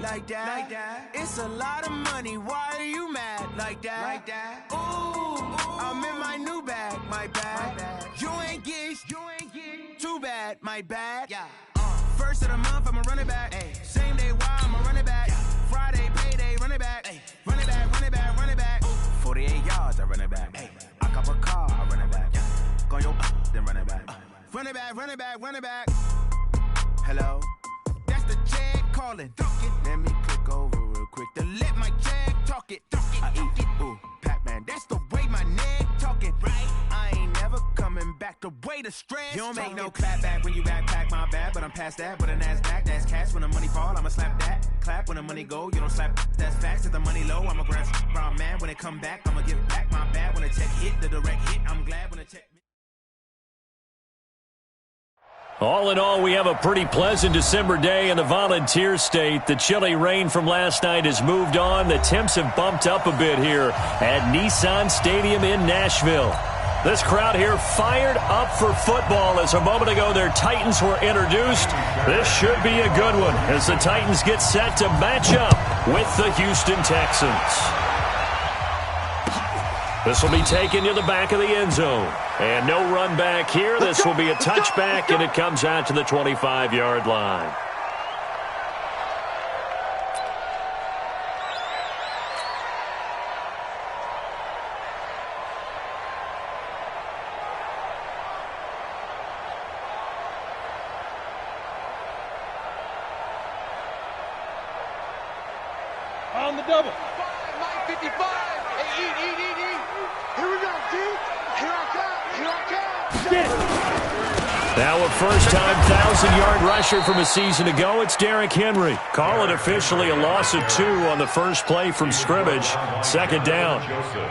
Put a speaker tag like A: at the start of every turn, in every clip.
A: like that. It's a lot of money. Why are you mad like that? Ooh, I'm in my new bag, my bad. You ain't get too bad, my bad. Yeah. First of the month, I'ma run it back. Ay. Same day, why I'ma run it back. Ay. Friday, payday, run it back. Ay. Run it back, run it back, run it back. 48 yards, I run it back. Ay. I cop a car, I run it back. Go your then run it back. Run it back, run it back, run it back. Hello? That's the jag calling. Let me click over real quick to let my jag talk it. I eat it, ooh, Pac-Man. That's the way my neck talking. Right? I ain't never coming back the way the stress. You don't make no clap back when you backpack, my bad. But I'm past that with a NASDAQ. That's cash when the money fall, I'ma slap that. Clap when the money go, you don't slap. That's facts. If the money low, I'ma grab brown man. When it come back, I'ma give back my bad. When the check hit, the direct hit, I'm glad when the check.
B: All in all, we have a pretty pleasant December day in the Volunteer State. The chilly rain from last night has moved on. The temps have bumped up a bit here at Nissan Stadium in Nashville. This crowd here fired up for football as a moment ago their Titans were introduced. This should be a good one as the Titans get set to match up with the Houston Texans. This will be taken to the back of the end zone. And no run back here. This will be a touchback, and it comes out to the 25-yard line.
C: On the double.
D: 55. Hey, eat. Here we go, D. Here I come.
C: Get it.
B: Now a first-time 1,000-yard rusher from a season ago, it's Derrick Henry. Call it officially a loss of 2 on the first play from scrimmage. Second down.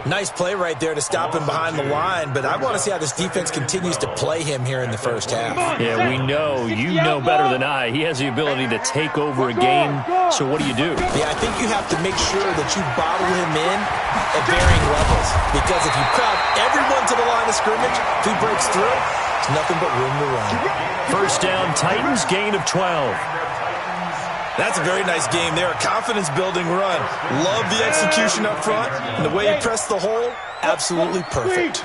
E: Nice play right there to stop him behind the line, but I want to see how this defense continues to play him here in the first half.
B: Yeah, we know. You know better than I. He has the ability to take over a game, so what do?
E: Yeah, I think you have to make sure that you bottle him in at varying levels, because if you crowd everyone to the line of scrimmage, if he breaks through, it's nothing but room to run.
B: First down, Titans, gain of 12.
E: That's a very nice game there. A confidence-building run. Love the execution up front, and the way he pressed the hole, absolutely perfect.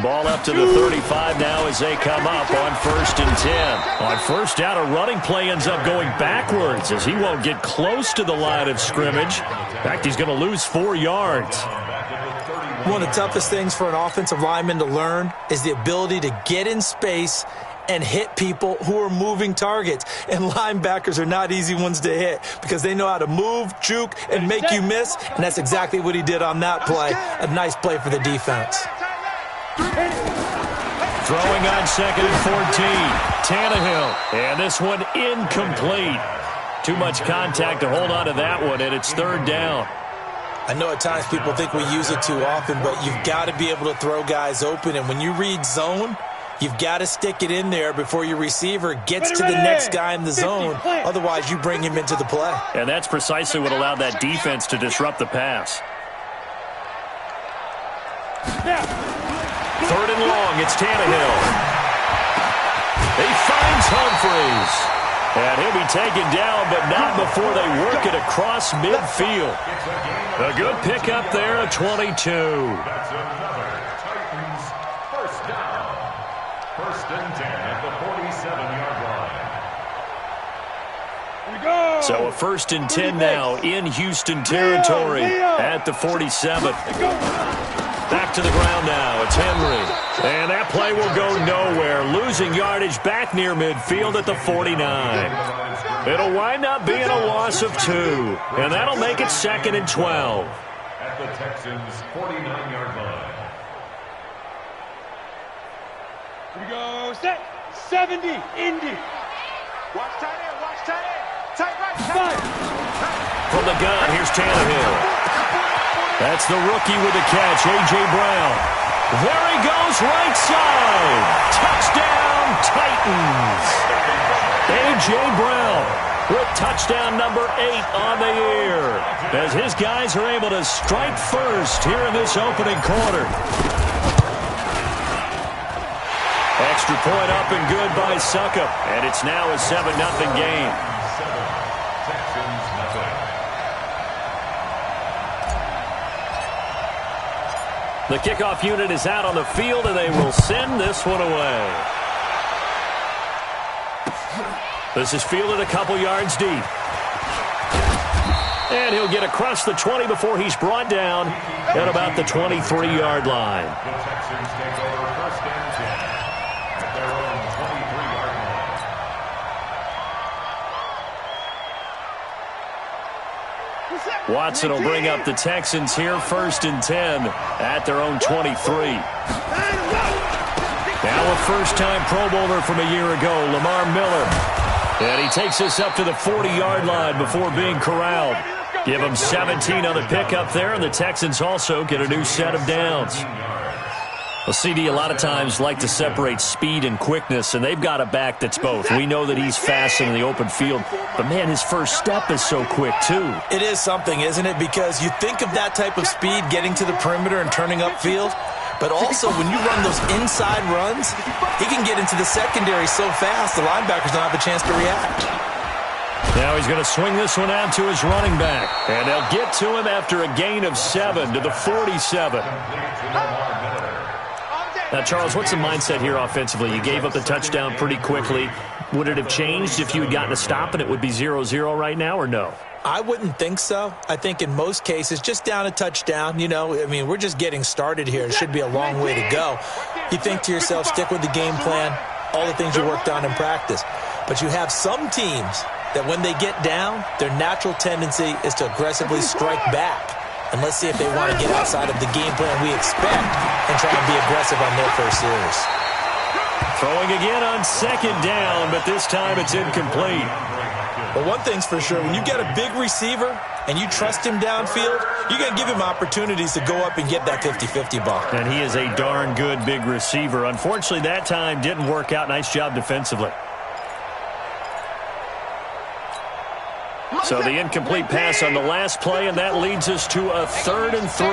B: Ball up to the 35 now as they come up on 1st and 10. On first down, a running play ends up going backwards as he won't get close to the line of scrimmage. In fact, he's going to lose 4 yards.
E: One of the toughest things for an offensive lineman to learn is the ability to get in space and hit people who are moving targets. And linebackers are not easy ones to hit because they know how to move, juke, and make you miss. And that's exactly what he did on that play. A nice play for the defense.
B: Throwing on 2nd and 14. Tannehill. And this one incomplete. Too much contact to hold on to that one, and it's 3rd down.
E: I know at times people think we use it too often, but you've got to be able to throw guys open. And when you read zone, you've got to stick it in there before your receiver gets to the next guy in the zone. Otherwise, you bring him into the play.
B: And that's precisely what allowed that defense to disrupt the pass. 3rd and long, it's Tannehill. He finds Humphries. And he'll be taken down, but not before they work it across midfield. A good pickup there at 22.
F: That's another Titans first down. 1st and 10 at the 47-yard line.
B: So a 1st and 10 now in Houston territory at the 47. Back to the ground now. It's Henry. And that play will go nowhere. Losing yardage back near midfield at the 49. It'll wind up being a loss of 2. And that'll make it 2nd and 12.
F: At the Texans' 49-yard line.
C: Here we go. Set. 70. Indy.
D: Watch tight end. Watch tight end. Tight right.
C: Fire.
B: From the gun, here's Tannehill. That's the rookie with the catch, A.J. Brown. There he goes, right side. Touchdown, Titans. A.J. Brown with touchdown number 8 on the year as his guys are able to strike first here in this opening quarter. Extra point up and good by Suckup, and it's now a 7-0 game.
F: Texans nothing.
B: The kickoff unit is out on the field, and they will send this one away. This is fielded a couple yards deep. And he'll get across the 20 before he's brought down at about the 23-yard line.
F: The Texans take over 1st and 10 at their own 23-yard line.
B: Watson will bring up the Texans here 1st and 10 at their own 23. Now a first-time Pro Bowler from a year ago, Lamar Miller. And he takes us up to the 40-yard line before being corralled. Give him 17 on the pickup there, and the Texans also get a new set of downs. Well, CD a lot of times like to separate speed and quickness, and they've got a back that's both. We know that he's fast in the open field, but, man, his first step is so quick, too.
E: It is something, isn't it? Because you think of that type of speed getting to the perimeter and turning upfield, but also when you run those inside runs, he can get into the secondary so fast the linebackers don't have a chance to react.
B: Now he's going to swing this one out to his running back. And they'll get to him after a gain of 7 to the 47. Now, Charles, what's the mindset here offensively? You gave up the touchdown pretty quickly. Would it have changed if you had gotten a stop and it would be 0-0 right now, or no?
E: I wouldn't think so. I think in most cases, just down a touchdown, we're just getting started here. It should be a long way to go. You think to yourself, stick with the game plan, all the things you worked on in practice. But you have some teams that when they get down, their natural tendency is to aggressively strike back. And let's see if they want to get outside of the game plan we expect and try and be aggressive on their first series.
B: Throwing again on 2nd down, but this time it's incomplete.
E: But one thing's for sure, when you get a big receiver and you trust him downfield, you're going to give him opportunities to go up and get that 50-50 ball.
B: And he is a darn good big receiver. Unfortunately, that time didn't work out. Nice job defensively. So the incomplete pass on the last play, and that leads us to a 3rd and 3.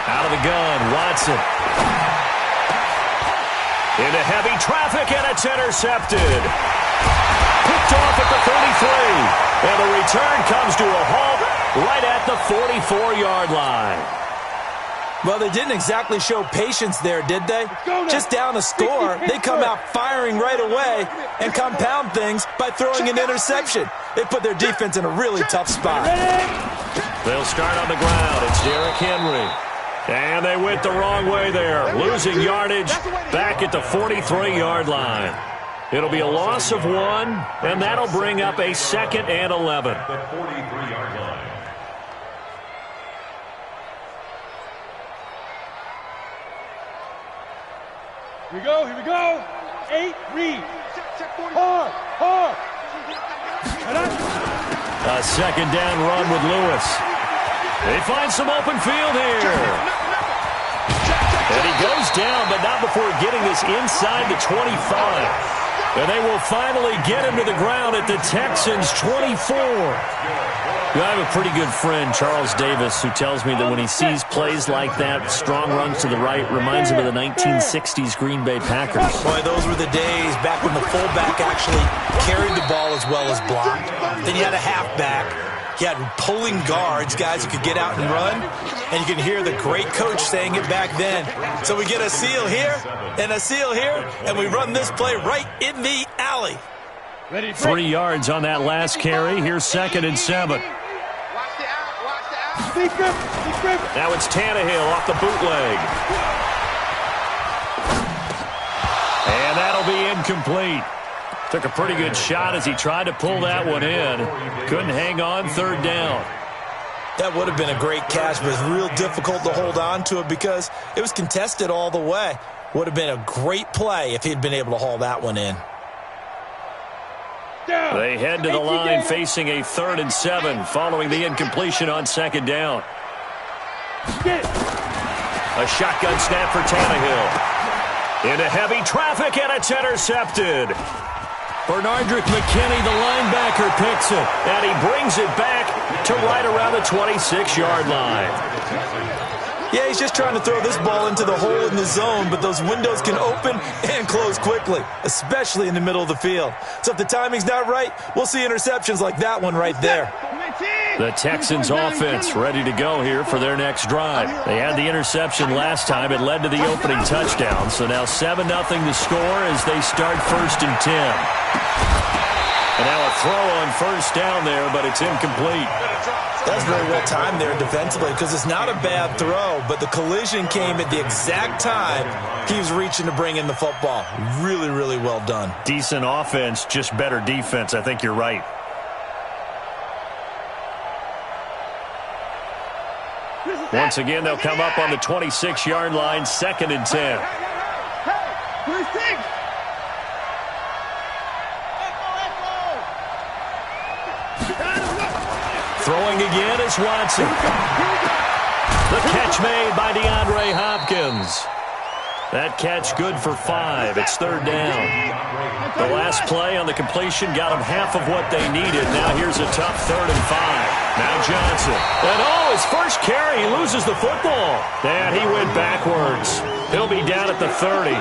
B: Out of the gun, Watson. Into heavy traffic, and it's intercepted. Picked off at the 33. And the return comes to a halt right at the 44-yard line.
E: Well, they didn't exactly show patience there, did they? Just down a score, they come out firing right away and compound things by throwing an interception. They put their defense in a really tough spot.
B: They'll start on the ground. It's Derrick Henry. And they went the wrong way there, losing yardage back at the 43-yard line. It'll be a loss of 1, and that'll bring up a 2nd and 11.
F: The 43-yard line.
C: Here we go. 8, read. Hard.
B: A 2nd down run with Lewis. They find some open field here. And he goes down, but not before getting this inside the 25. And they will finally get him to the ground at the Texans' 24. I have a pretty good friend, Charles Davis, who tells me that when he sees plays like that, strong runs to the right, reminds him of the 1960s Green Bay Packers.
E: Boy, those were the days back when the fullback actually carried the ball as well as blocked. Then you had a halfback. You had pulling guards, guys who could get out and run. And you can hear the great coach saying it back then. So we get a seal here and a seal here, and we run this play right in the alley.
B: 3 yards on that last carry. Here's 2nd and 7. Now it's Tannehill off the bootleg. And that'll be incomplete. Took a pretty good shot as he tried to pull that one in. Couldn't hang on 3rd down.
E: That would have been a great catch, but it's real difficult to hold on to it because it was contested all the way. Would have been a great play if he'd been able to haul that one in.
B: They head to the line facing a 3rd and 7 following the incompletion on 2nd down. A shotgun snap for Tannehill. Into heavy traffic, and it's intercepted. Bernardrick McKinney, the linebacker, picks it, and he brings it back to right around the 26-yard line.
E: Yeah, he's just trying to throw this ball into the hole in the zone, but those windows can open and close quickly, especially in the middle of the field. So if the timing's not right, we'll see interceptions like that one right there.
B: The Texans offense ready to go here for their next drive. They had the interception last time. It led to the opening touchdown. So now 7-0 to score as they start 1st and 10. And now a throw on 1st down there, but it's incomplete.
E: That's very well timed there defensively because it's not a bad throw, but the collision came at the exact time he was reaching to bring in the football. Really, really well done.
B: Decent offense, just better defense. I think you're right. Once again, they'll come up on the 26-yard line, 2nd and 10. Throwing again is Watson. The catch made by DeAndre Hopkins. That catch good for 5. It's 3rd down. The last play on the completion got them half of what they needed. Now here's a tough 3rd and 5. Now Johnson. And his first carry, he loses the football. And he went backwards. He'll be down at the 30.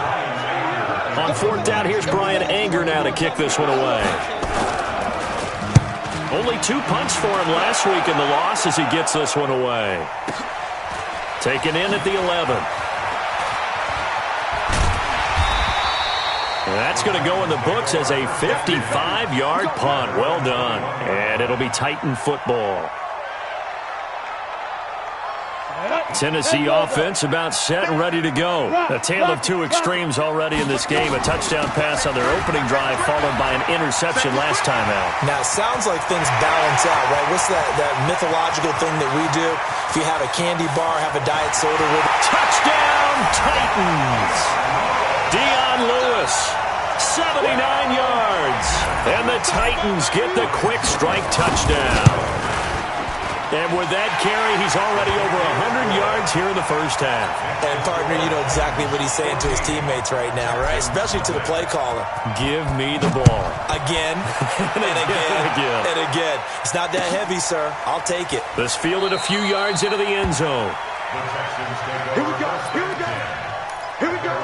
B: On 4th down, here's Brian Anger now to kick this one away. Only 2 punts for him last week in the loss as he gets this one away. Taken in at the 11. That's going to go in the books as a 55-yard punt. Well done. And it'll be Titan football. Tennessee offense about set and ready to go. A tale of 2 extremes already in this game. A touchdown pass on their opening drive followed by an interception last time out.
E: Now, it sounds like things balance out, right? What's that mythological thing that we do? If you have a candy bar, have a diet soda with it.
B: Touchdown, Titans! Dion Lewis, 79 yards. And the Titans get the quick strike touchdown. And with that carry, he's already over 100 yards here in the first half.
E: And, partner, you know exactly what he's saying to his teammates right now, right? Especially to the play caller.
B: Give me the ball.
E: Again, and again, and again. It's not that heavy, sir. I'll take it.
B: This fielded a few yards into the end zone.
D: Here we go. Here we go. Here we go.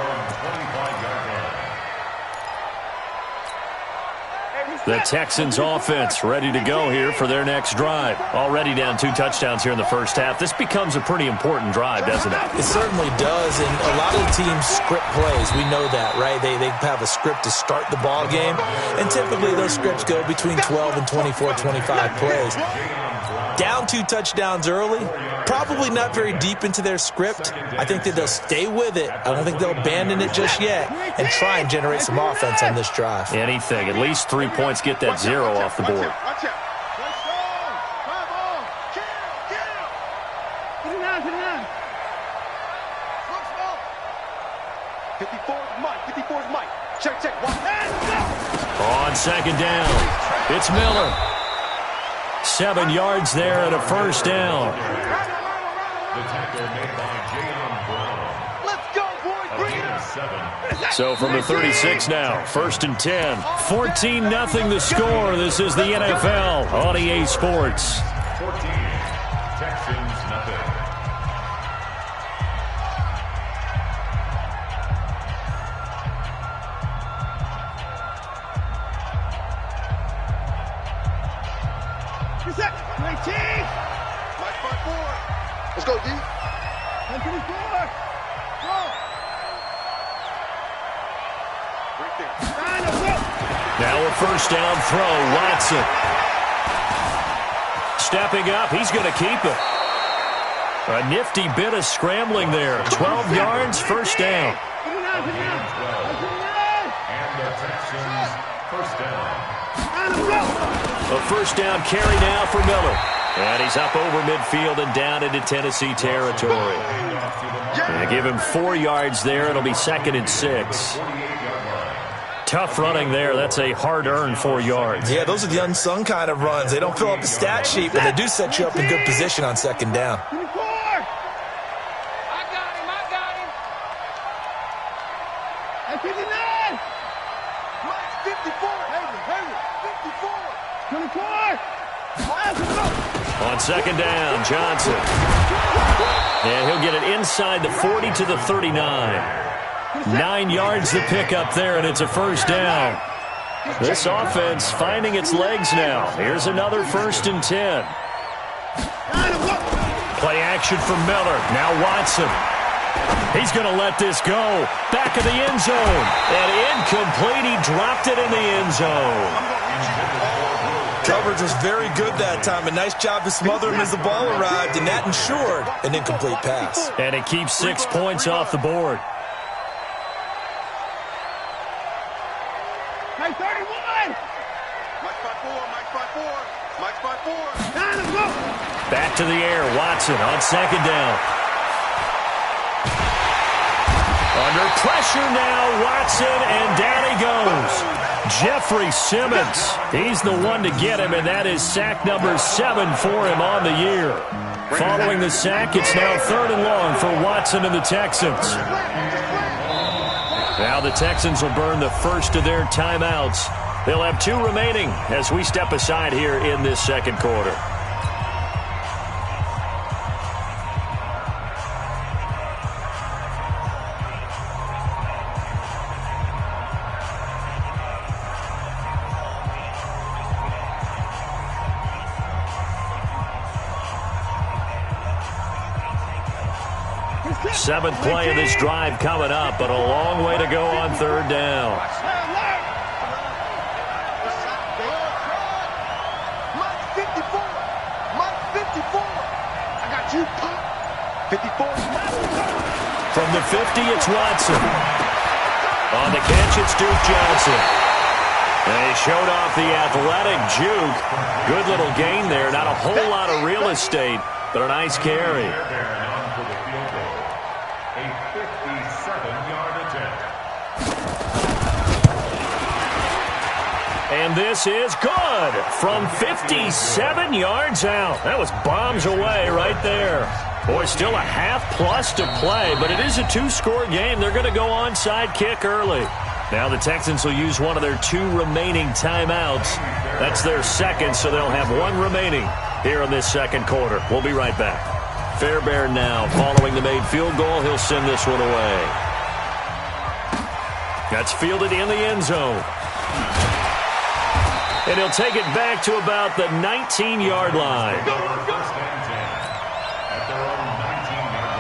B: The Texans offense ready to go here for their next drive. Already down 2 touchdowns here in the first half. This becomes a pretty important drive, doesn't it?
E: It certainly does, and a lot of the teams script plays. We know that, right? They have a script to start the ball game, and typically those scripts go between 12 and 24, 25 plays. Down 2 touchdowns early, probably not very deep into their script. I think that they'll stay with it. I don't think they'll abandon it just yet and try and generate some offense on this drive.
B: Anything. At least 3 points, get that 0 off the board.
D: Watch out. Come on. Get it out. 54's Mike. 54's Mike. Check.
B: On 2nd down, it's Miller. 7 yards there and a first down.
F: The tackle made by Jayon Brown.
D: Let's go, boys. Bring it up.
B: So from the 36 now, 1st and 10. 14-0 the score. This is the NFL on EA Sports.
F: 14, Texans nothing.
D: Reset. 19. Mike 5-4. Let's go, D. 124. Go. Right there.
B: Now a first down throw, Watson. Stepping up, he's going to keep it. A nifty bit of scrambling there. 12 yards, first down.
F: And the Texans first down.
B: A first down carry now for Miller. And he's up over midfield and down into Tennessee territory. And give him 4 yards there. It'll be 2nd and 6. Tough running there. That's a hard-earned 4 yards.
E: Yeah, those are the unsung kind of runs. They don't fill up the stat sheet, but they do set you up in good position on 2nd down.
B: On 2nd down, Johnson. And he'll get it inside the 40 to the 39. 9 yards to pick up there, and it's a first down. This offense finding its legs now. Here's another 1st and 10. Play action for Miller. Now Watson. He's going to let this go. Back of the end zone. And incomplete. He dropped it in the end zone.
E: Coverage was very good that time. A nice job to smother him as the ball arrived, and that ensured an incomplete pass.
B: And it keeps 6 points off the board.
D: Hey, 31! Mike 5-4, Mike 5-4, Mike 5-4. Now let's go!
B: Back to the air. Watson on second down. Under pressure now, Watson, and down he goes. Jeffrey Simmons, he's the one to get him, and that is sack number 7 for him on the year. Following the sack, it's now 3rd and long for Watson and the Texans. Now the Texans will burn the first of their timeouts. They'll have 2 remaining as we step aside here in this second quarter. Seventh play of this drive coming up, but a long way to go on 3rd down.
D: Mike 54! Mike 54! I got you, Pop! 54!
B: From the 50, it's Watson. On the catch, it's Duke Johnson. And he showed off the athletic juke. Good little gain there. Not a whole lot of real estate, but a nice carry. And this is good from 57 yards out. That was bombs away right there. Boy, still a half-plus to play, but it is a 2-score game. They're going to go onside kick early. Now the Texans will use one of their 2 remaining timeouts. That's their second, so they'll have 1 remaining here in this second quarter. We'll be right back. Fairbairn now following the made field goal. He'll send this one away. That's fielded in the end zone. And he'll take it back to about the 19-yard line.
F: First and 10 at their own 19-yard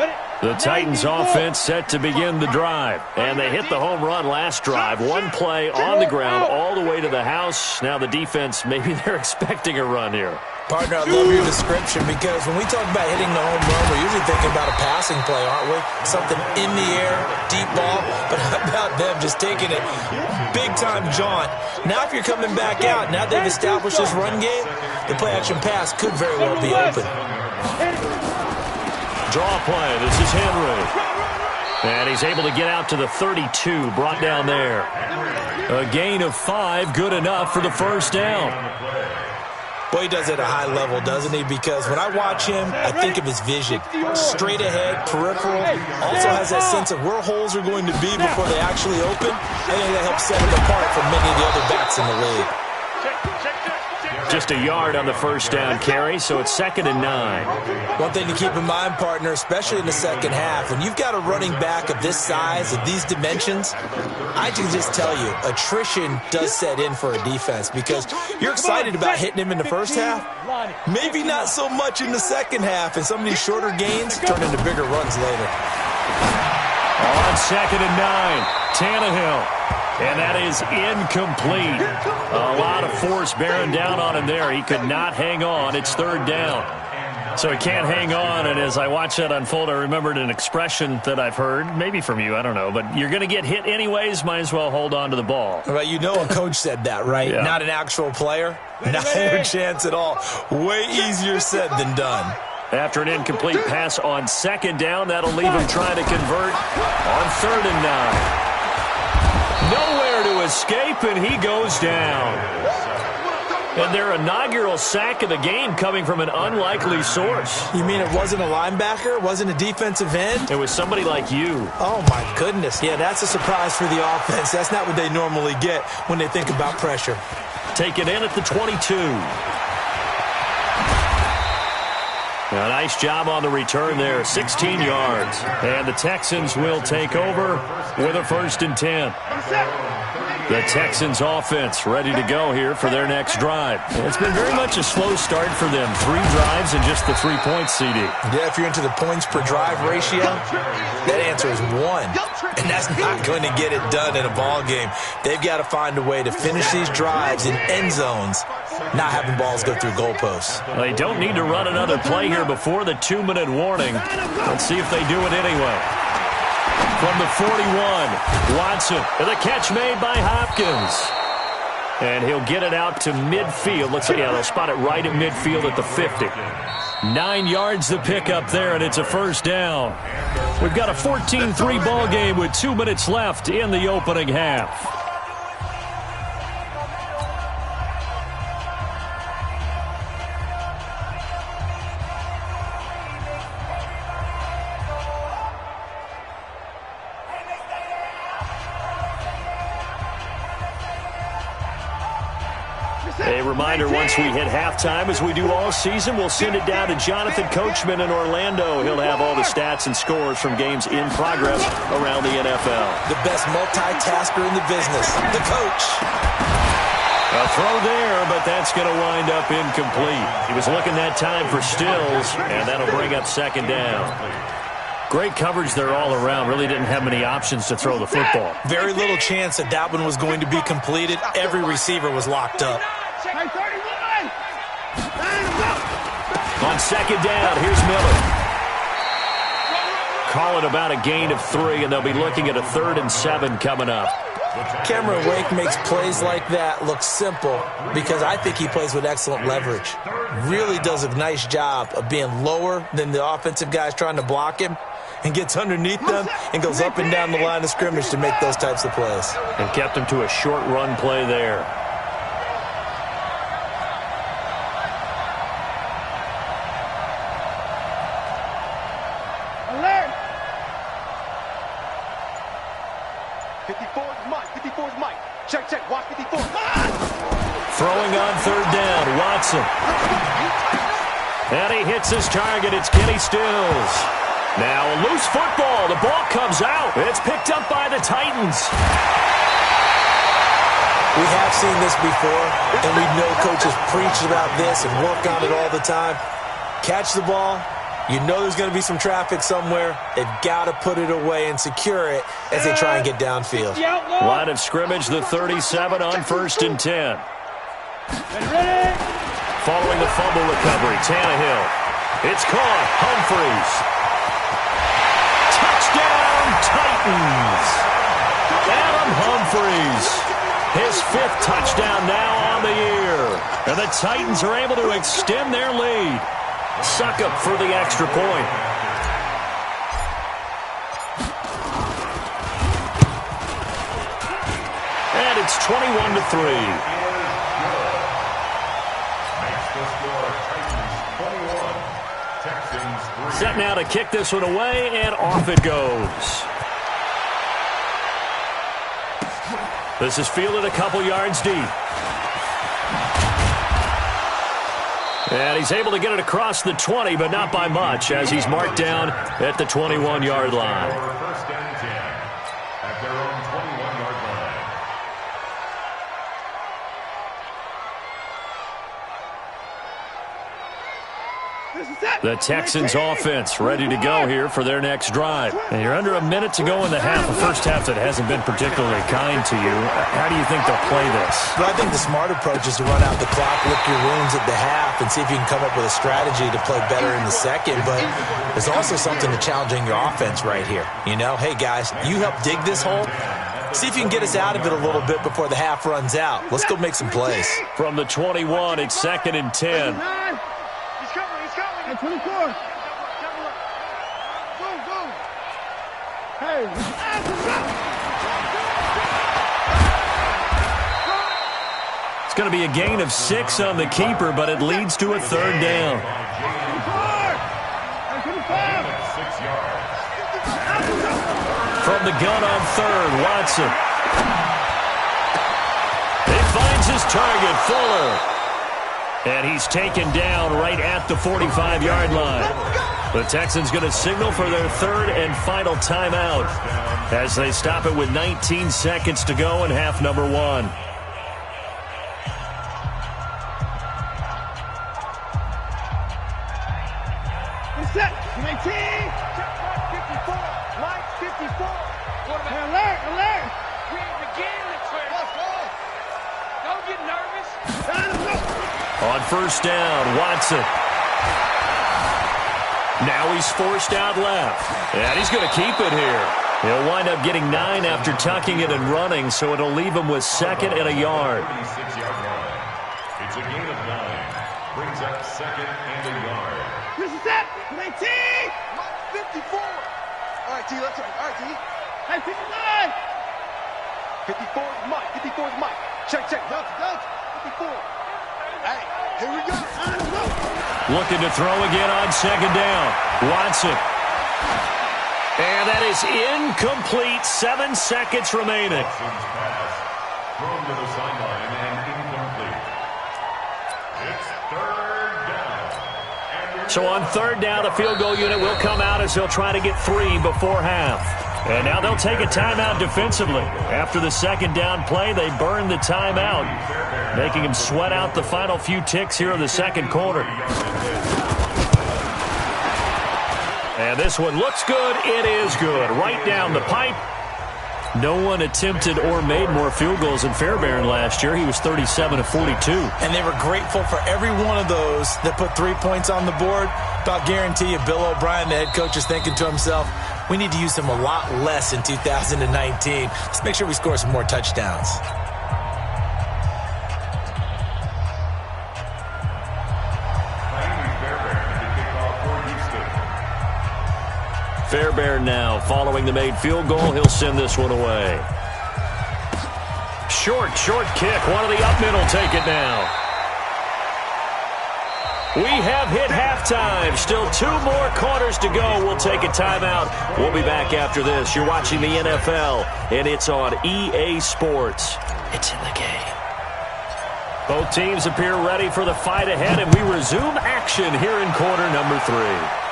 F: line.
B: The Titans offense set to begin the drive. And they hit the home run last drive. 1 play on the ground all the way to the house. Now the defense, maybe they're expecting a run here.
E: Partner, I love your description because when we talk about hitting the home run, we're usually thinking about a passing play, aren't we? Something in the air, deep ball. But how about them just taking it big-time jaunt? Now if you're coming back out, now they've established this run game, the play-action pass could very well be open.
B: Draw play. This is Henry. And he's able to get out to the 32, brought down there. A gain of 5, good enough for the first down.
E: Boy, he does it at a high level, doesn't he? Because when I watch him, I think of his vision. Straight ahead, peripheral. Also has that sense of where holes are going to be before they actually open. I think that helps set him apart from many of the other backs in the league.
B: Just a yard on the first down carry, so it's 2nd and 9.
E: One thing to keep in mind, partner, especially in the second half, when you've got a running back of this size, of these dimensions, I can just tell you, attrition does set in for a defense because you're excited about hitting him in the first half, maybe not so much in the second half, and some of these shorter gains turn into bigger runs later.
B: On 2nd and 9, Tannehill. And that is incomplete. A lot of force bearing down on him there. He could not hang on. It's 3rd down. So he can't hang on, and as I watch that unfold, I remembered an expression that I've heard, maybe from you, I don't know, but you're going to get hit anyways, might as well hold on to the ball.
E: Well, you know a coach said that, right?
B: Yeah.
E: Not an actual player. Not a chance at all. Way easier said than done.
B: After an incomplete pass on 2nd down, that'll leave him trying to convert on 3rd and 9. Nowhere to escape, and he goes down. And their inaugural sack of the game coming from an unlikely source.
E: You mean it wasn't a linebacker? It wasn't a defensive end?
B: It was somebody like you.
E: Oh, my goodness. Yeah, that's a surprise for the offense. That's not what they normally get when they think about pressure.
B: Take it in at the 22. A nice job on the return there, 16 yards. And the Texans will take over with a 1st and 10. The Texans offense ready to go here for their next drive. It's been very much a slow start for them. 3 drives and just the 3 points, CD.
E: Yeah, if you're into the points per drive ratio, that answer is 1. And that's not going to get it done in a ball game. They've got to find a way to finish these drives in end zones, not having balls go through goalposts.
B: They don't need to run another play here before the 2-minute warning. Let's see if they do it anyway. From the 41, Watson, and the catch made by Hopkins. And he'll get it out to midfield. Let's see, they'll spot it right at midfield at the 50. 9 yards the pickup there, and it's a 1st down. We've got a 14-3 ball game with 2 minutes left in the opening half. A reminder, once we hit halftime, as we do all season, we'll send it down to Jonathan Coachman in Orlando. He'll have all the stats and scores from games in progress around the NFL.
E: The best multitasker in the business, the coach.
B: A throw there, but that's going to wind up incomplete. He was looking that time for Stills, and that'll bring up 2nd down. Great coverage there all around. Really didn't have many options to throw the football.
E: Very little chance that one was going to be completed. Every receiver was locked up.
B: On 2nd down, here's Miller. Call it about a gain of 3, and they'll be looking at a 3rd and 7 coming up.
E: Cameron Wake makes plays like that look simple because I think he plays with excellent leverage. Really does a nice job of being lower than the offensive guys trying to block him and gets underneath them and goes up and down the line of scrimmage to make those types of plays.
B: And kept him to a short run play there.
D: Alert! 54's Mike. 54's Mike. Check. Watch 54.
B: Throwing on 3rd down, Watson. And he hits his target. It's Kenny Stills. Now a loose football. The ball comes out. It's picked up by the Titans.
E: We have seen this before, and we know coaches preach about this and work on it all the time. Catch the ball. You know there's going to be some traffic somewhere. They've got to put it away and secure it as they try and get downfield.
B: Line of scrimmage, the 37 on 1st and 10. Following the fumble recovery, Tannehill. It's caught. Humphreys. Touchdown, Titans. Adam Humphreys. His 5th touchdown now on the year. And the Titans are able to extend their lead. Suck up for the extra point. And it's 21-3. Set now to kick this one away, and off it goes. This is fielded a couple yards deep. And he's able to get it across the 20, but not by much, as he's marked down at the 21-yard line.
F: 1st and 10 at their own 21-yard line.
B: The Texans offense ready to go here for their next drive. And you're under a minute to go in the half, a first half that hasn't been particularly kind to you. How do you think they'll play this?
E: Well, I think the smart approach is to run out the clock, lick your wounds at the half, and see if you can come up with a strategy to play better in the second. But there's also something to challenging your offense right here. You know, hey, guys, you help dig this hole. See if you can get us out of it a little bit before the half runs out. Let's go make some plays.
B: From the 21, it's 2nd and 10.
D: Hey, 24. Go. Hey.
B: It's going to be a gain of 6 on the keeper, but it leads to a 3rd down. From the gun on 3rd, Watson. He finds his target, Fuller. And he's taken down right at the 45-yard line. The Texans going to signal for their third and final timeout as they stop it with 19 seconds to go in half number one.
D: Set. 19. 54. Mike, 54. What about alert? We ain't beginning to clear. Let's go. Don't get nervous.
B: On first down, Watson. Now he's forced out left. And he's going to keep it here. He'll wind up getting 9 after tucking it and running, so it'll leave him with second and a yard.
F: 36-yard line. It's a gain of 9. Brings up second and a yard.
D: This is it. 19. 54. All right, T, let's go. All right, T. Hey, 59. 54 is Mike. 54 is Mike. Check. Don't. 54. Hey, here we go.
B: Looking to throw again on second down. Watson. And that is incomplete. 7 seconds remaining.
F: Watson's pass thrown to the sideline and incomplete. It's third down.
B: So on third down, the field goal unit will come out as they'll try to get 3 before half. And now they'll take a timeout defensively. After the second down play, they burn the timeout, making him sweat out the final few ticks here in the second quarter. And this one looks good. It is good. Right down the pipe. No one attempted or made more field goals than Fairbairn last year. He was 37 of 42.
E: And they were grateful for every one of those that put 3 points on the board. About guarantee you, Bill O'Brien, the head coach, is thinking to himself, we need to use him a lot less in 2019. Let's make sure we score some more touchdowns.
B: Fairbairn now following the made field goal. He'll send this one away. Short kick. One of the up men will take it now. We have hit halftime. Still 2 more quarters to go. We'll take a timeout. We'll be back after this. You're watching the NFL, and it's on EA Sports. It's in the game. Both teams appear ready for the fight ahead, and we resume action here in quarter number 3.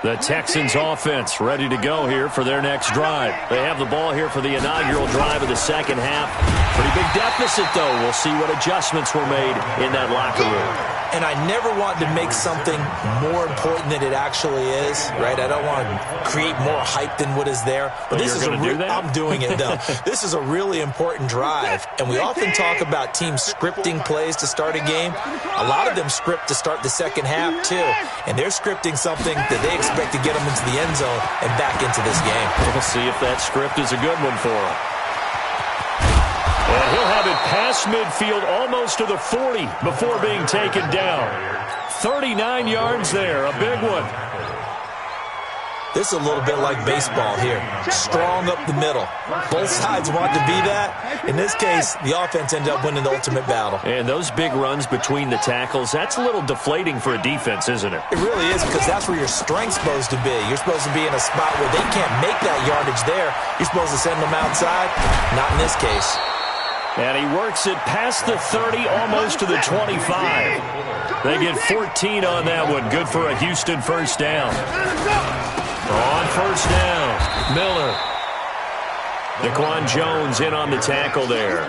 B: The Texans offense ready to go here for their next drive. They have the ball here for the inaugural drive of the second half. Pretty big deficit, though. We'll see what adjustments were made in that locker room.
E: And I never want to make something more important than it actually is, right? I don't want to create more hype than what is there. But this is I'm doing it, though. This is a really important drive. And we often talk about teams scripting plays to start a game. A lot of them script to start the second half, too. And they're scripting something that they expect to get them into the end zone and back into this game.
B: We'll see if that script is a good one for them. And he'll have it past midfield almost to the 40 before being taken down. 39 yards there, a big one.
E: This is a little bit like baseball here. Strong up the middle. Both sides want to be that. In this case, the offense ended up winning the ultimate battle.
B: And those big runs between the tackles, that's a little deflating for a defense, isn't it?
E: It really is, because that's where your strength's supposed to be. You're supposed to be in a spot where they can't make that yardage there. You're supposed to send them outside. Not in this case.
B: And he works it past the 30, almost to the 25. They get 14 on that one. Good for a Houston first down. On first down, Miller. Daquan Jones in on the tackle there.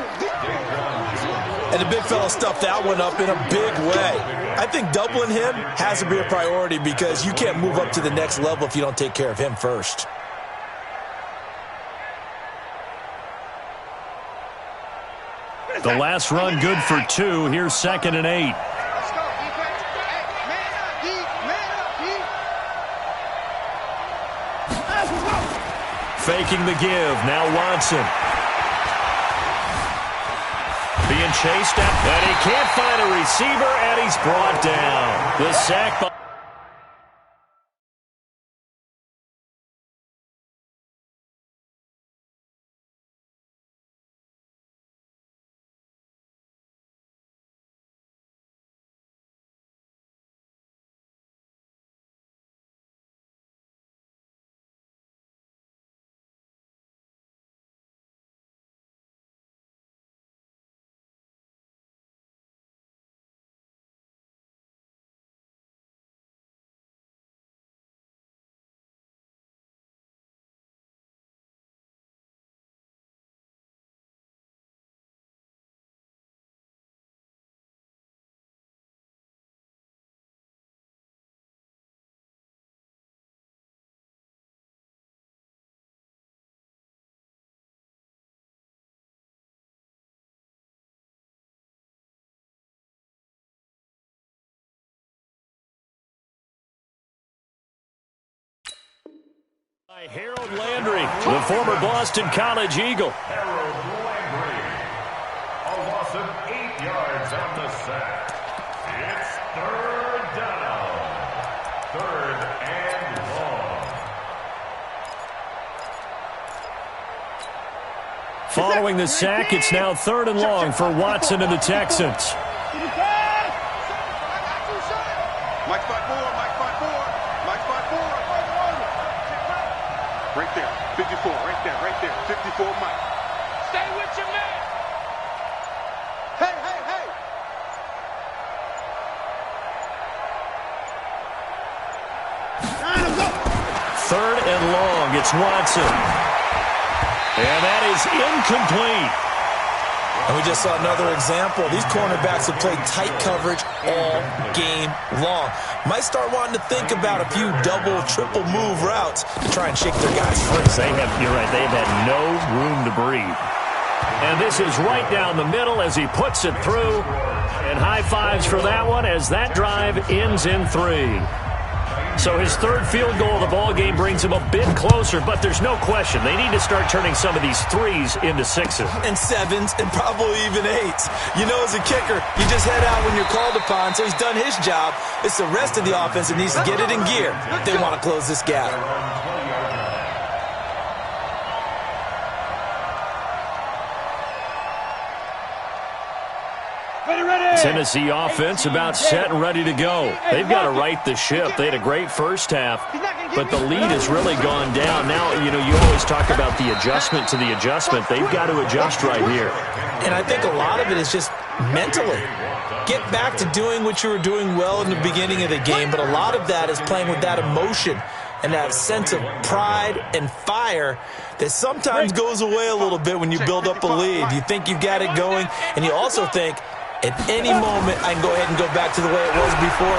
E: And the big fella stuffed that one up in a big way. I think doubling him has to be a priority, because you can't move up to the next level if you don't take care of him first.
B: The last run good for 2. Here's 2nd and 8.
D: Let's go, defense. Hey, man up, D. Man up, D.
B: Faking the give. Now Watson. Being chased up, and he can't find a receiver, and he's brought down. The sack by Harold Landry, the former Boston College Eagle.
F: Harold Landry. A loss of 8 yards on the sack. It's third down. Third and long.
B: Following the sack, it's now third and long for Watson and the Texans.
D: Mike 5-4, Mike 5-4, Mike 5-4. Right there, 54, right there, 54, Mike. Stay with your man. Hey, hey, hey.
B: Third and long, it's Watson. And that is incomplete.
E: And we just saw another example. These cornerbacks have played tight coverage all game long. Might start wanting to think about a few double, triple move routes to try and shake their guys free.
B: You're right, they've had no room to breathe. And this is right down the middle as he puts it through. And high fives for that one as that drive ends in 3. So his third field goal of the ball game brings him a bit closer, but there's no question they need to start turning some of these 3s into 6s.
E: And 7s and probably even 8s. You know, as a kicker, you just head out when you're called upon, so he's done his job. It's the rest of the offense that needs to get it in gear if they want to close this gap.
B: Tennessee offense about set and ready to go. They've got to right the ship. They had a great first half, but the lead has really gone down. Now, you always talk about the adjustment to the adjustment. They've got to adjust right here.
E: And I think a lot of it is just mentally. Get back to doing what you were doing well in the beginning of the game, but a lot of that is playing with that emotion and that sense of pride and fire that sometimes goes away a little bit when you build up a lead. You think you've got it going, and you also think, at any moment, I can go ahead and go back to the way it was before.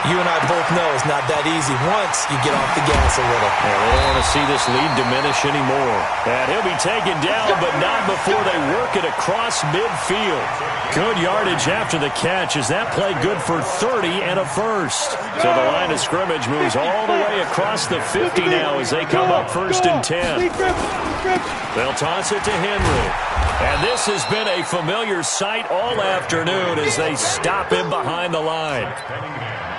E: You and I both know it's not that easy once you get off the gas a little.
B: Yeah, they don't want to see this lead diminish anymore. And he'll be taken down, but not before they work it across midfield. Good yardage after the catch as that play good for 30 and a first. So the line of scrimmage moves all the way across the 50 now as they come up first and 10. They'll toss it to Henry. And this has been a familiar sight all afternoon as they stop him behind the line.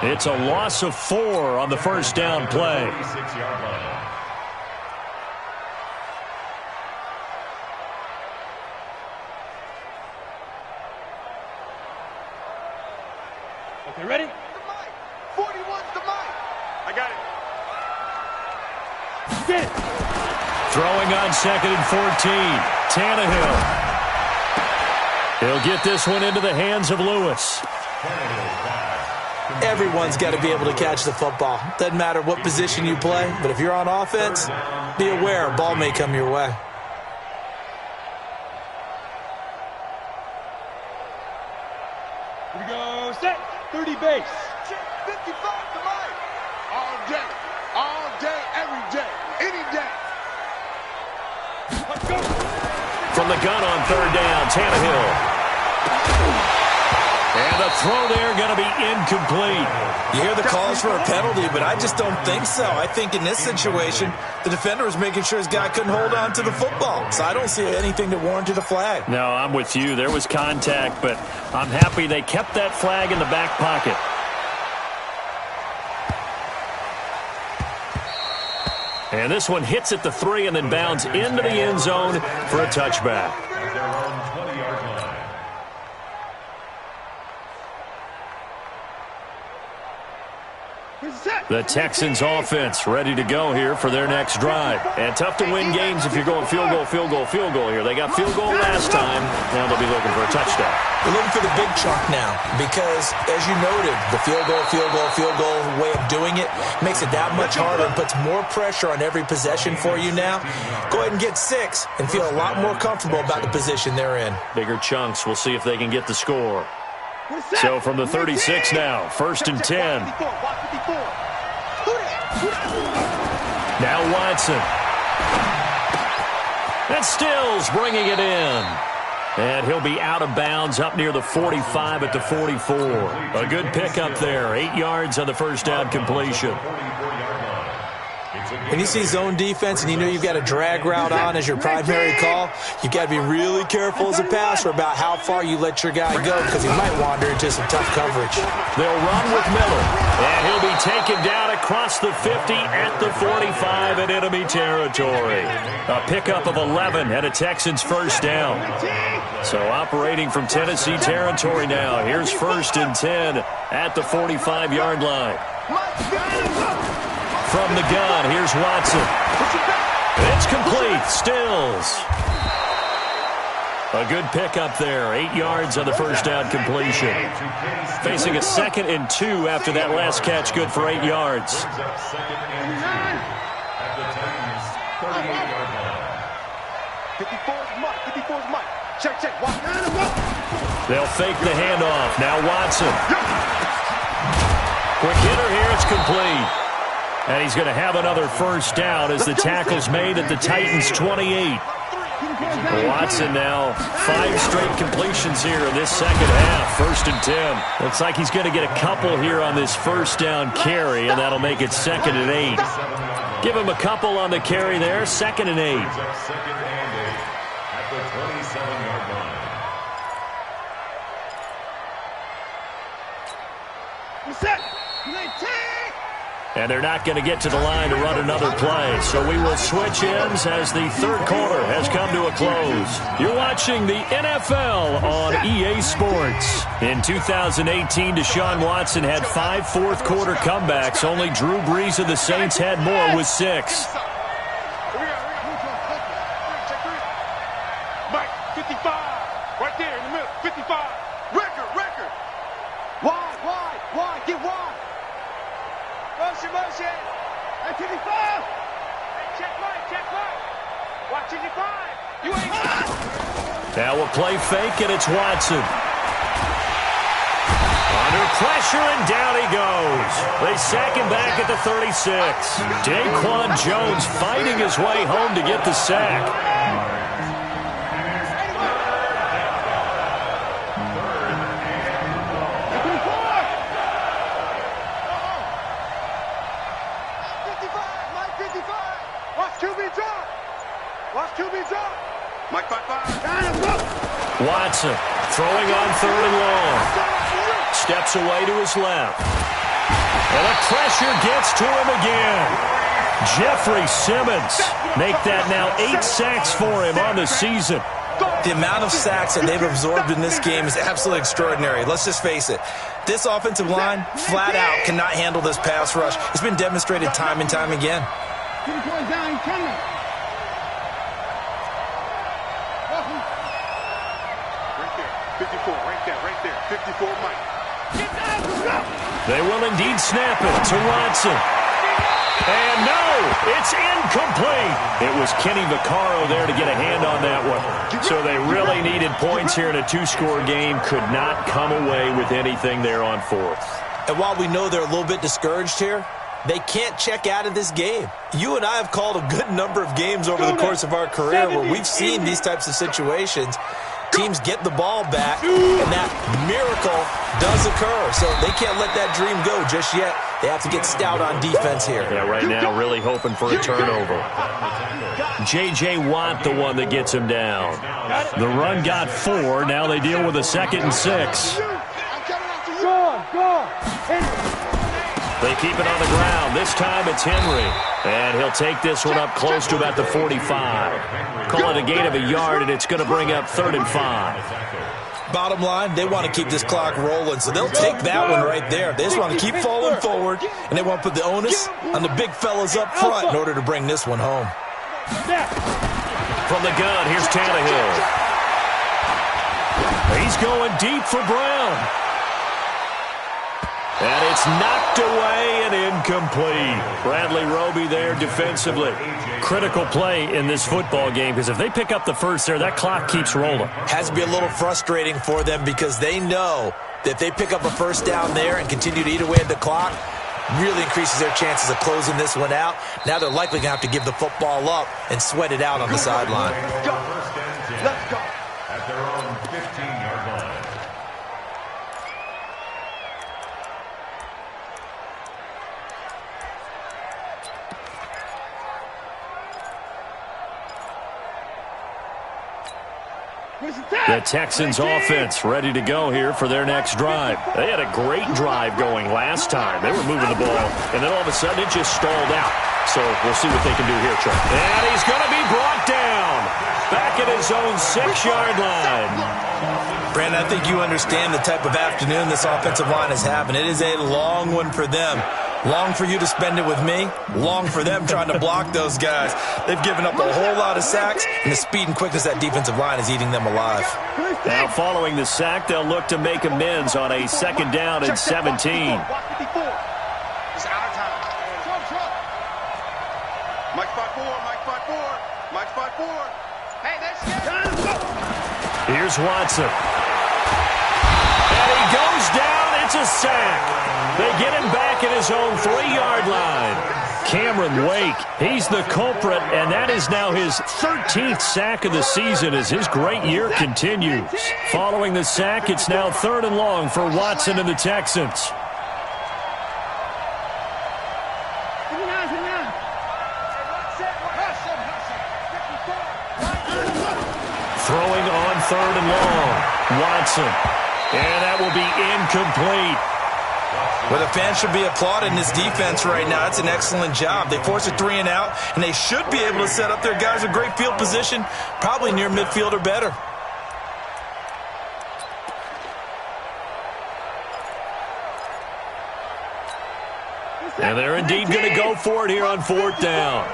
B: It's a loss of 4 on the first down play.
C: Okay, ready?
D: 41's the mic. I got it.
C: Get it.
B: Throwing on second and 14. Tannehill. He'll get this one into the hands of Lewis.
E: Everyone's got to be able to catch the football. Doesn't matter what position you play, but if you're on offense, be aware a ball may come your way.
C: Here we go. Set. 30 base.
D: 55 to mic. All day, every day, any day.
C: Let's go.
B: From the gun on third down, Tannehill. And the throw there going to be incomplete.
E: You hear the calls for a penalty, but I just don't think so. I think in this situation, the defender was making sure his guy couldn't hold on to the football. So I don't see anything that warranted a flag.
B: No, I'm with you. There was contact, but I'm happy they kept that flag in the back pocket. And this one hits at the 3 and then bounds into the end zone for a touchback. The Texans offense ready to go here for their next drive. And tough to win games if you're going field goal, field goal, field goal here. They got field goal last time. Now they'll be looking for a touchdown.
E: They're looking for the big chunk now because, as you noted, the field goal way of doing it makes it that much harder and puts more pressure on every possession for you now. Go ahead and get 6 and feel a lot more comfortable about the position they're in.
B: Bigger chunks. We'll see if they can get the score. So from the 36 now, first and 10. Now Watson. And Stills bringing it in. And he'll be out of bounds up near the 45 at the 44. A good pickup there. 8 yards on the first down completion.
E: When you see zone defense and you know you've got a drag route on as your primary call, you've got to be really careful as a passer about how far you let your guy go because he might wander into some tough coverage.
B: They'll run with Miller, and he'll be taken down across the 50 at the 45 in enemy territory. A pickup of 11 and a Texans first down. So operating from Tennessee territory now. Here's 1st and 10 at the 45-yard line. From the gun, here's Watson. It's complete. Stills. A good pickup there. 8 yards on the first down completion. Facing a 2nd and 2 after that last catch. Good for 8 yards. They'll fake the handoff. Now Watson. Quick hitter here. It's complete. And he's going to have another first down as the tackle's made at the Titans' 28. Watson now 5 straight completions here in this second half. 1st and 10. Looks like he's going to get a couple here on this first down carry, and that'll make it 2nd and 8. Give him a couple on the carry there. 2nd and 8.
F: At the 27-yard line.
B: And they're not going to get to the line to run another play. So we will switch ends as the third quarter has come to a close. You're watching the NFL on EA Sports. In 2018, Deshaun Watson had 5 fourth-quarter comebacks. Only Drew Brees of the Saints had more with 6.
D: Mike, 55. Right there in the middle. 55. Record. Wide. Get wide. Motion. At 55. Check right. Watching your 5. You ain't.
B: Now we'll play fake, and it's Watson. Under pressure, and down he goes. They sack him back at the 36. Daquan Jones fighting his way home to get the sack. Watson throwing on 3rd and long. Steps away to his left. And the pressure gets to him again. Jeffrey Simmons make that now 8 sacks for him on the season.
E: The amount of sacks that they've absorbed in this game is absolutely extraordinary. Let's just face it. This offensive line, flat out, cannot handle this pass rush. It's been demonstrated time and time again.
D: 54, right there. 54, Mike.
B: They will indeed snap it to Watson. And no, it's incomplete. It was Kenny Vaccaro there to get a hand on that one. So they really needed points here in a 2-score game. Could not come away with anything there on 4th.
E: And while we know they're a little bit discouraged here, they can't check out of this game. You and I have called a good number of games over the course of our career where we've seen these types of situations. Teams get the ball back, and that miracle does occur. So they can't let that dream go just yet. They have to get stout on defense here.
B: Yeah, right now really hoping for a turnover. J.J. Watt, the one that gets him down. The run got 4. Now they deal with a 2nd and 6. They keep it on the ground. This time it's Henry. And he'll take this one up close to about the 45. Call it a gain of a yard, and it's going to bring up 3rd and 5.
E: Bottom line, they want to keep this clock rolling, so they'll take that one right there. They just want to keep falling forward, and they want to put the onus on the big fellas up front in order to bring this one home.
B: From the gun, here's Tannehill. He's going deep for Brown. And it's knocked away and incomplete. Bradley Roby there defensively. Critical play in this football game because if they pick up the first there, that clock keeps rolling.
E: Has to be a little frustrating for them because they know that if they pick up a first down there and continue to eat away at the clock, really increases their chances of closing this one out. Now they're likely going to have to give the football up and sweat it out on the sideline.
F: Let's go. At their own 15-yard line.
B: The Texans offense ready to go here for their next drive. They had a great drive going last time. They were moving the ball, and then all of a sudden it just stalled out. So we'll see what they can do here, Chuck. And he's going to be brought down back at his own 6-yard line.
E: Brandon, I think you understand the type of afternoon this offensive line is having. It is a long one for them. Long for you to spend it with me. Long for them trying to block those guys. They've given up a whole lot of sacks, and the speed and quickness of that defensive line is eating them alive.
B: Now following the sack, they'll look to make amends on a 2nd down and 17. Here's Watson. And he goes down. It's a sack. They get him back at his own 3-yard line. Cameron Wake, he's the culprit, and that is now his 13th sack of the season as his great year continues. Following the sack, it's now 3rd and long for Watson and the Texans. Throwing on 3rd and long. Watson. And that will be incomplete.
E: Well, the fans should be applauding this defense right now. It's an excellent job. They force a 3 and out, and they should be able to set up their guys with great field position, probably near midfield or better.
B: And they're indeed going to go for it here on 4th down.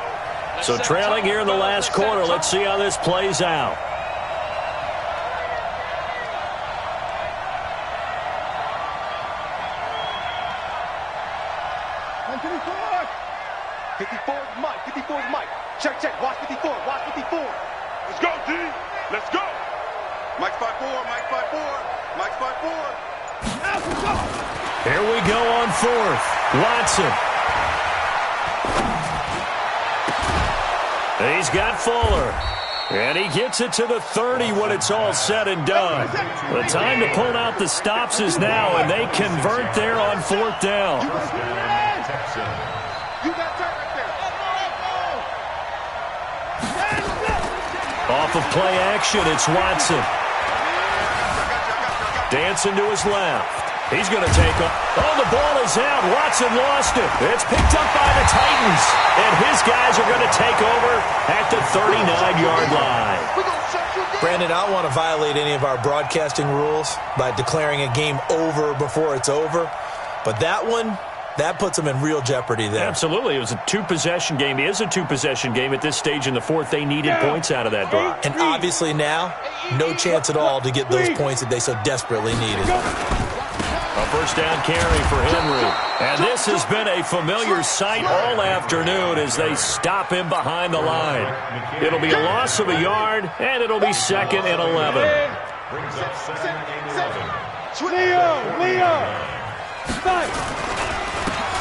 B: So trailing here in the last quarter, let's see how this plays out.
D: Check. Watch 54. Let's go, D. Let's go. Mike 5-4. Mike 5-4.
B: Here we go on 4th. Watson. He's got Fuller. And he gets it to the 30 when it's all said and done. The time to pull out the stops is now, and they convert there on 4th down. Off of play action, it's Watson. Dancing to his left. He's going to take off. Oh, the ball is out. Watson lost it. It's picked up by the Titans. And his guys are going to take over at the 39-yard line.
E: Brandon, I don't want to violate any of our broadcasting rules by declaring a game over before it's over. But that one, that puts them in real jeopardy there.
B: Absolutely. It was a 2-possession game. It is a 2-possession game at this stage in the 4th. They needed points out of that drive.
E: And obviously now, no chance at all to get those points that they so desperately needed.
B: A 1st down carry for Henry. And this has been a familiar sight all afternoon as they stop him behind the line. It'll be a loss of a yard, and it'll be 2nd and 11.
D: Leo.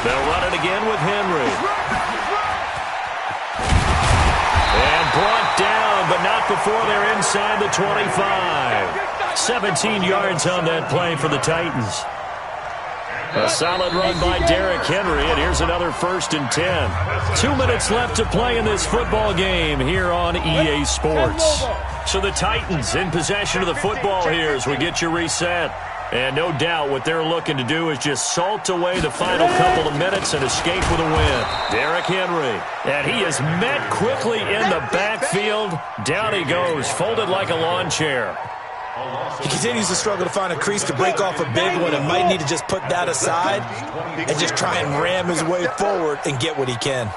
B: They'll run it again with Henry. And brought down, but not before they're inside the 25. 17 yards on that play for the Titans. A solid run by Derrick Henry, and here's another 1st and 10. 2 minutes left to play in this football game here on EA Sports. So the Titans in possession of the football here as we get you reset. And no doubt what they're looking to do is just salt away the final couple of minutes and escape with a win. Derrick Henry, and he is met quickly in the backfield. Down he goes, folded like a lawn chair.
E: He continues to struggle to find a crease to break off a big one and might need to just put that aside and just try and ram his way forward and get what he can.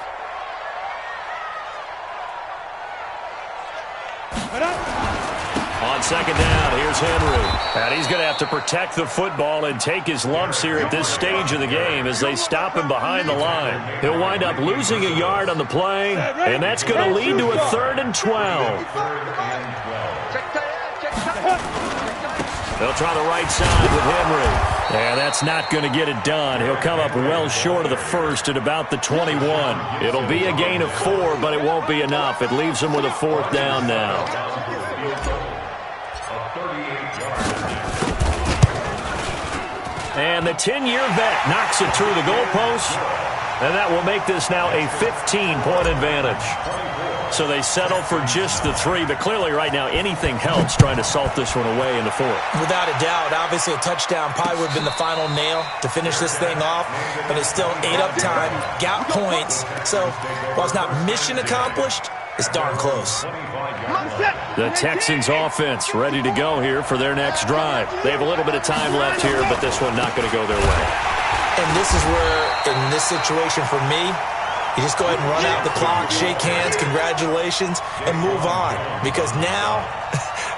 B: On 2nd down, here's Henry. And he's going to have to protect the football and take his lumps here at this stage of the game as they stop him behind the line. He'll wind up losing a yard on the play, and that's going to lead to a 3rd and 12. They'll try the right side with Henry. And that's not going to get it done. He'll come up well short of the 1st at about the 21. It'll be a gain of 4, but it won't be enough. It leaves him with a 4th down now. And the 10-year vet knocks it through the goalpost. And that will make this now a 15-point advantage. So they settle for just the 3, but clearly right now anything helps trying to salt this one away in the 4th.
E: Without a doubt, obviously a touchdown probably would have been the final nail to finish this thing off, but it's still 8 up time, got points. So while it's not mission accomplished, it's darn close.
B: The Texans offense ready to go here for their next drive. They have a little bit of time left here, but this one not going to go their way.
E: And this is where, in this situation for me, you just go ahead and run out the clock, shake hands, congratulations, and move on. Because now,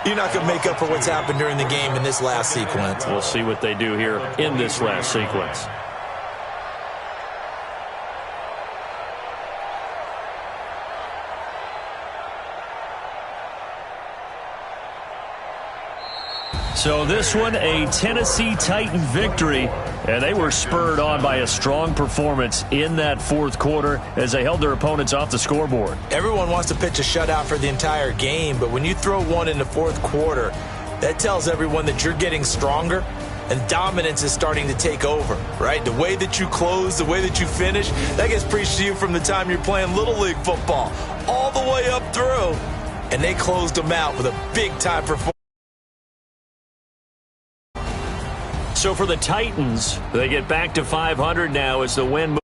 E: you're not going to make up for what's happened during the game in this last sequence.
B: We'll see what they do here in this last sequence. So this one, a Tennessee Titan victory, and they were spurred on by a strong performance in that 4th quarter as they held their opponents off the scoreboard.
E: Everyone wants to pitch a shutout for the entire game, but when you throw one in the 4th quarter, that tells everyone that you're getting stronger and dominance is starting to take over, right? The way that you close, the way that you finish, that gets preached to you from the time you're playing Little League football all the way up through, and they closed them out with a big-time performance.
B: So for the Titans, they get back to 500 now as the win